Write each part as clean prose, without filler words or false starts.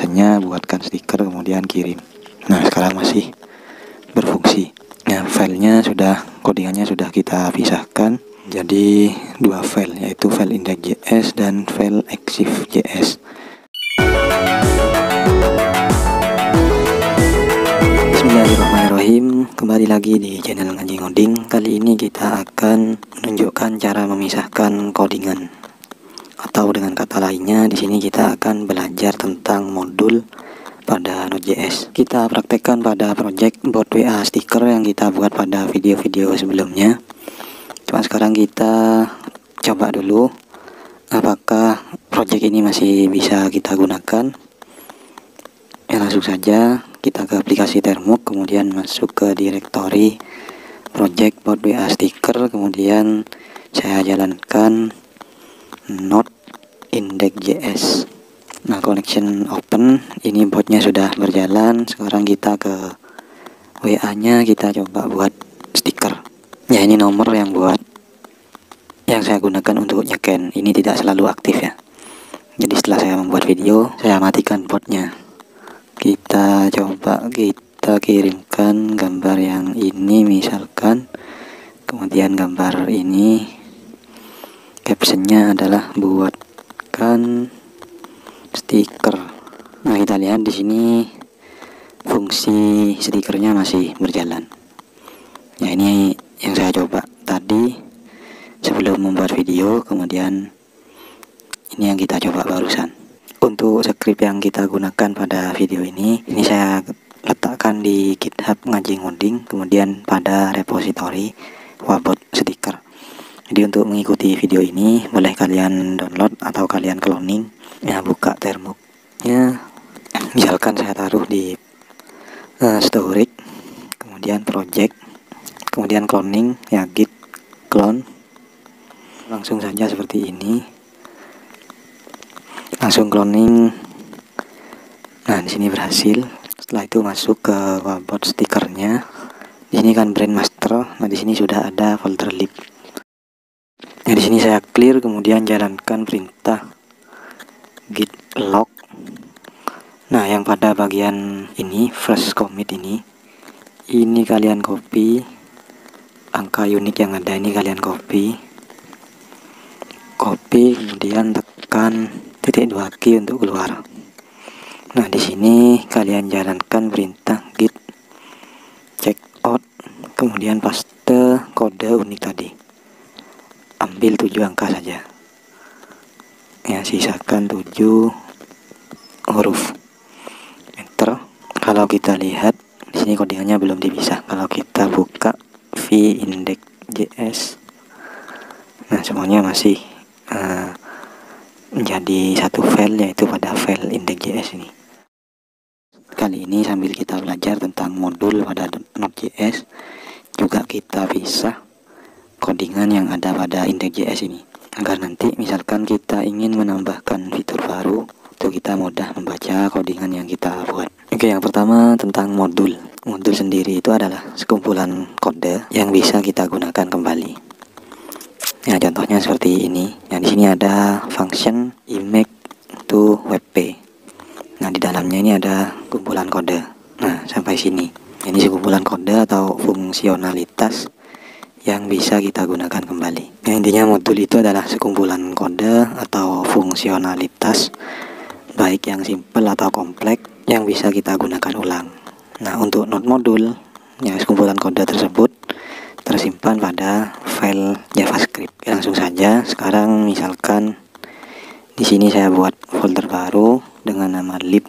biasanya buatkan stiker kemudian kirim. Nah, sekarang masih berfungsi. Nah, filenya sudah, codingannya sudah kita pisahkan jadi dua file, yaitu file index.js dan file exif.js. Bismillahirrahmanirrahim. Kembali lagi di channel Ngaji Ngoding. Kali ini kita akan menunjukkan cara memisahkan codingan. Atau dengan kata lainnya, di sini kita akan belajar tentang modul pada Node.js. Kita praktekkan pada project bot WA stiker yang kita buat pada video-video sebelumnya. Cuma sekarang kita coba dulu apakah project ini masih bisa kita gunakan. Ya, langsung saja kita ke aplikasi Termux, kemudian masuk ke direktori project bot WA stiker, kemudian saya jalankan node index.js. Nah, connection open, ini botnya sudah berjalan. Sekarang kita ke WA nya, kita coba buat stiker. Ya, ini nomor yang saya gunakan untuk nyeken. Ini tidak selalu aktif ya, jadi setelah saya membuat video, saya matikan botnya. Kita coba kita kirimkan gambar yang ini misalkan, kemudian gambar ini captionnya adalah buatkan stiker. Nah, kita lihat di sini fungsi stikernya masih berjalan. Ya, ini yang saya coba tadi sebelum membuat video, kemudian ini yang kita coba barusan. Untuk script yang kita gunakan pada video ini saya letakkan di GitHub Ngaji Ngoding, kemudian pada repository wabot stiker. Jadi untuk mengikuti video ini boleh kalian download atau kalian cloning. Ya, buka Termux ya, misalkan saya taruh di storage, kemudian project, kemudian cloning ya, git clone. Langsung saja seperti ini, langsung cloning. Nah, di sini berhasil. Setelah itu masuk ke wabot stikernya. Di sini kan brand master. Nah, di sini sudah ada folder lib. Nah, di sini saya clear, kemudian jalankan perintah git log. Nah, yang pada bagian ini first commit ini kalian copy, angka unik yang ada ini kalian copy, kemudian tekan titik 2 key untuk keluar. Nah, di sini kalian jalankan perintah git checkout, kemudian paste kode unik tadi, ambil 7 angka saja ya, sisakan 7 huruf, enter. Kalau kita lihat di sini codingannya belum dipisah. Kalau kita buka v-index.js, nah semuanya masih menjadi satu file, yaitu pada file index.js ini. Kali ini sambil kita belajar tentang modul pada Node.js, juga kita pisah codingan yang ada pada index.js ini, agar nanti misalkan kita ingin menambahkan fitur baru, itu kita mudah membaca codingan yang kita buat. Oke, yang pertama tentang modul. Modul sendiri itu adalah sekumpulan kode yang bisa kita gunakan kembali. Ya, contohnya seperti ini. Yang di sini ada function image to webp. Nah, di dalamnya ini ada kumpulan kode. Nah, sampai sini. Ini sekumpulan kode atau fungsionalitas yang bisa kita gunakan kembali. Nah, intinya modul itu adalah sekumpulan kode atau fungsionalitas, baik yang simple atau kompleks, yang bisa kita gunakan ulang. Nah, untuk node modul, yang sekumpulan kode tersebut tersimpan pada file JavaScript. Langsung saja, sekarang misalkan di sini saya buat folder baru dengan nama lib.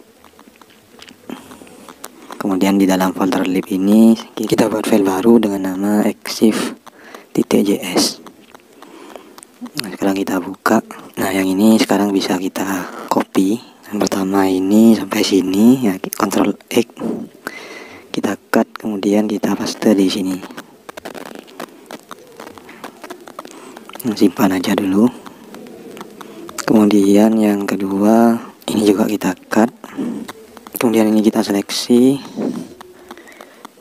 Kemudian di dalam folder lib ini kita buat file baru dengan nama exif.js. Nah, sekarang kita buka. Nah, yang ini sekarang bisa kita copy. Yang pertama ini sampai sini ya, Ctrl X, kita cut, kemudian kita paste di sini. Nah, simpan aja dulu. Kemudian yang kedua ini juga kita cut, kemudian ini kita seleksi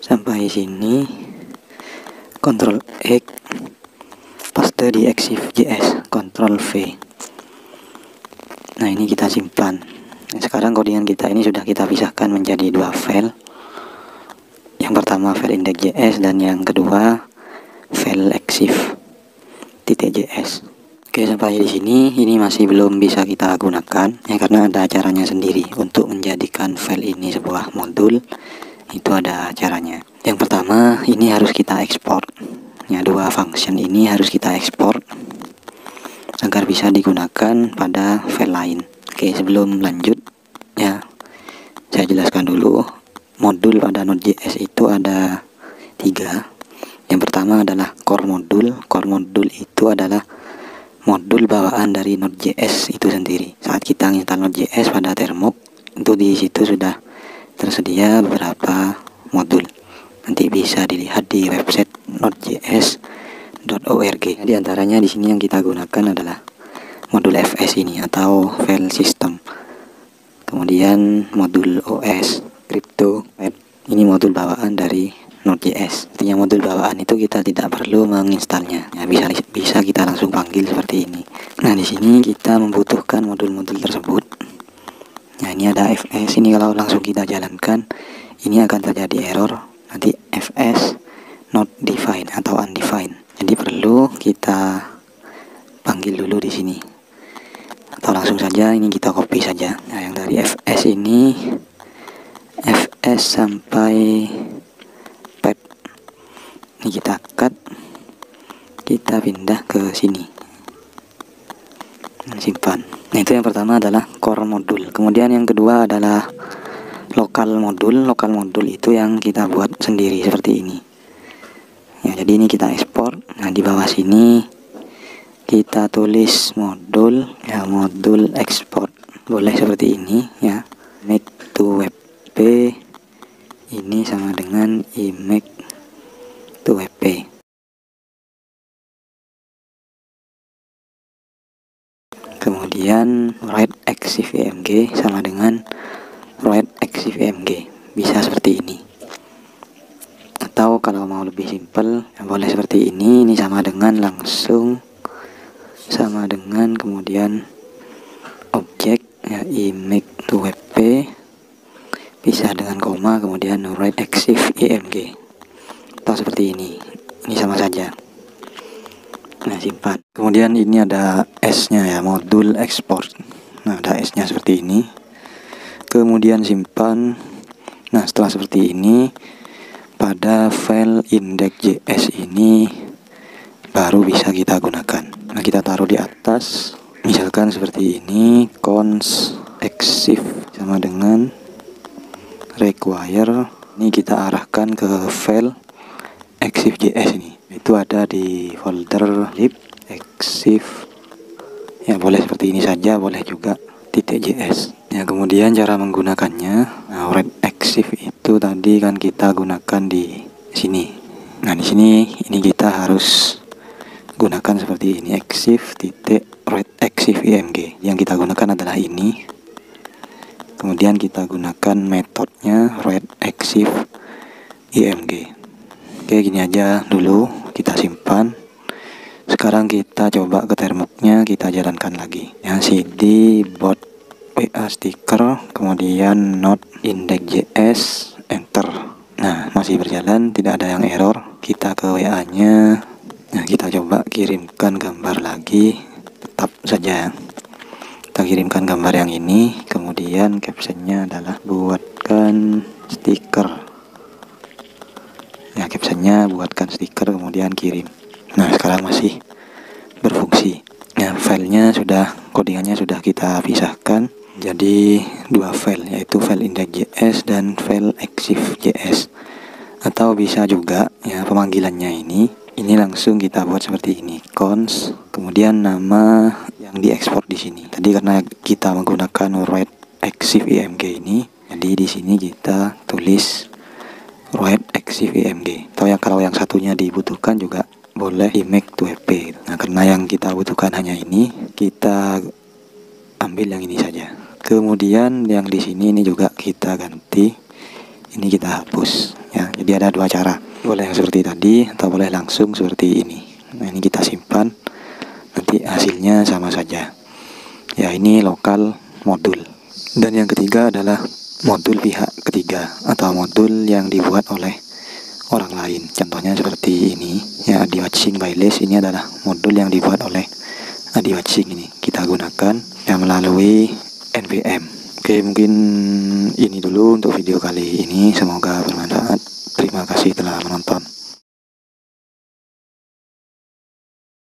sampai sini, Ctrl X, paste di exif.js, Ctrl V. Nah, ini kita simpan. Nah, sekarang codingan kita ini sudah kita pisahkan menjadi dua file. Yang pertama file index.js dan yang kedua file exif.js. Oke, sampai di sini ini masih belum bisa kita gunakan ya, karena ada caranya sendiri untuk menjadikan file ini sebuah modul. Itu ada caranya. Yang pertama ini harus kita ekspor ya, dua function ini harus kita ekspor agar bisa digunakan pada file lain. Oke, sebelum lanjut ya, saya jelaskan dulu. Modul pada Node.js itu ada 3. Yang pertama adalah core modul. Core modul itu adalah modul bawaan dari Node.js itu sendiri. Saat kita install Node.js pada Termux, itu di situ sudah tersedia beberapa modul. Nanti bisa dilihat di website nodejs.org. Di antaranya di sini yang kita gunakan adalah modul fs ini atau file system. Kemudian modul OS, crypto, ini modul bawaan dari Node.js. Artinya modul bawaan itu kita tidak perlu menginstalnya. Ya, bisa kita langsung panggil seperti ini. Nah, di sini kita membutuhkan modul-modul tersebut. Nah, ini ada fs. Ini kalau langsung kita jalankan, ini akan terjadi error. Nanti fs not defined atau undefined. Jadi perlu kita panggil dulu di sini. Atau langsung saja ini kita copy saja. Nah, yang dari fs ini fs sampai pep ini kita cut, kita pindah ke sini, simpan. Nah, itu yang pertama adalah core modul. Kemudian yang kedua adalah lokal modul. Lokal modul itu yang kita buat sendiri seperti ini ya, jadi ini kita ekspor. Nah, di bawah sini kita tulis modul ya, modul export. Boleh seperti ini ya, make to webp ini sama dengan image to webp. Kemudian write exif.img sama dengan write exif.img. Bisa seperti ini. Atau kalau mau lebih simpel ya, boleh seperti ini. Ini sama dengan langsung sama dengan kemudian objek ya, image to webp bisa dengan koma kemudian write exif.img atau seperti ini sama saja. Nah, simpan. Kemudian ini ada s-nya ya, modul export. Nah, ada s-nya seperti ini. Kemudian simpan. Nah, setelah seperti ini pada file index.js ini baru bisa kita gunakan. Nah, kita taruh di atas misalkan seperti ini, cons exif sama dengan require. Ini kita arahkan ke file exif.js ini. Itu ada di folder lib exif. Ya, boleh seperti ini saja, boleh juga .js. Ya, kemudian cara menggunakannya. Nah, write exif itu tadi kan kita gunakan di sini. Nah, di sini ini kita harus gunakan seperti ini, exif.write exif.img. Yang kita gunakan adalah ini. Kemudian kita gunakan metodenya write exif.img. Oke, gini aja dulu, kita simpan. Sekarang kita coba ke Termuxnya, kita jalankan lagi. Ya, cd bot wa sticker, kemudian node index.js, enter. Nah, masih berjalan, tidak ada yang error. Kita ke WA-nya. Nah, kita coba kirimkan gambar lagi. Tetap saja kita kirimkan gambar yang ini. Kemudian captionnya adalah buatkan stiker. Ya, captionnya buatkan stiker, kemudian kirim. Nah, sekarang masih berfungsi. Nah, filenya sudah, codingannya sudah kita pisahkan jadi dua file, yaitu file index.js dan file exif.js. Atau bisa juga ya, pemanggilannya ini langsung kita buat seperti ini, cons, kemudian nama yang diekspor di sini. Tadi karena kita menggunakan write exif.img ini, jadi di sini kita tulis write exif.img. Atau yang kalau yang satunya dibutuhkan juga boleh image to webp. Nah, karena yang kita butuhkan hanya ini, kita ambil yang ini saja. Kemudian yang di sini ini juga kita ganti, ini kita hapus ya. Jadi ada dua cara, boleh yang seperti tadi atau boleh langsung seperti ini. Nah, ini kita simpan, nanti hasilnya sama saja ya. Ini lokal modul. Dan yang ketiga adalah modul pihak ketiga atau modul yang dibuat oleh orang lain. Contohnya seperti ini ya, Adiwatching by Les ini adalah modul yang dibuat oleh Adiwatching. Ini kita gunakan yang melalui NVM. Oke, mungkin ini dulu untuk video kali ini, semoga bermanfaat. Terima kasih telah menonton.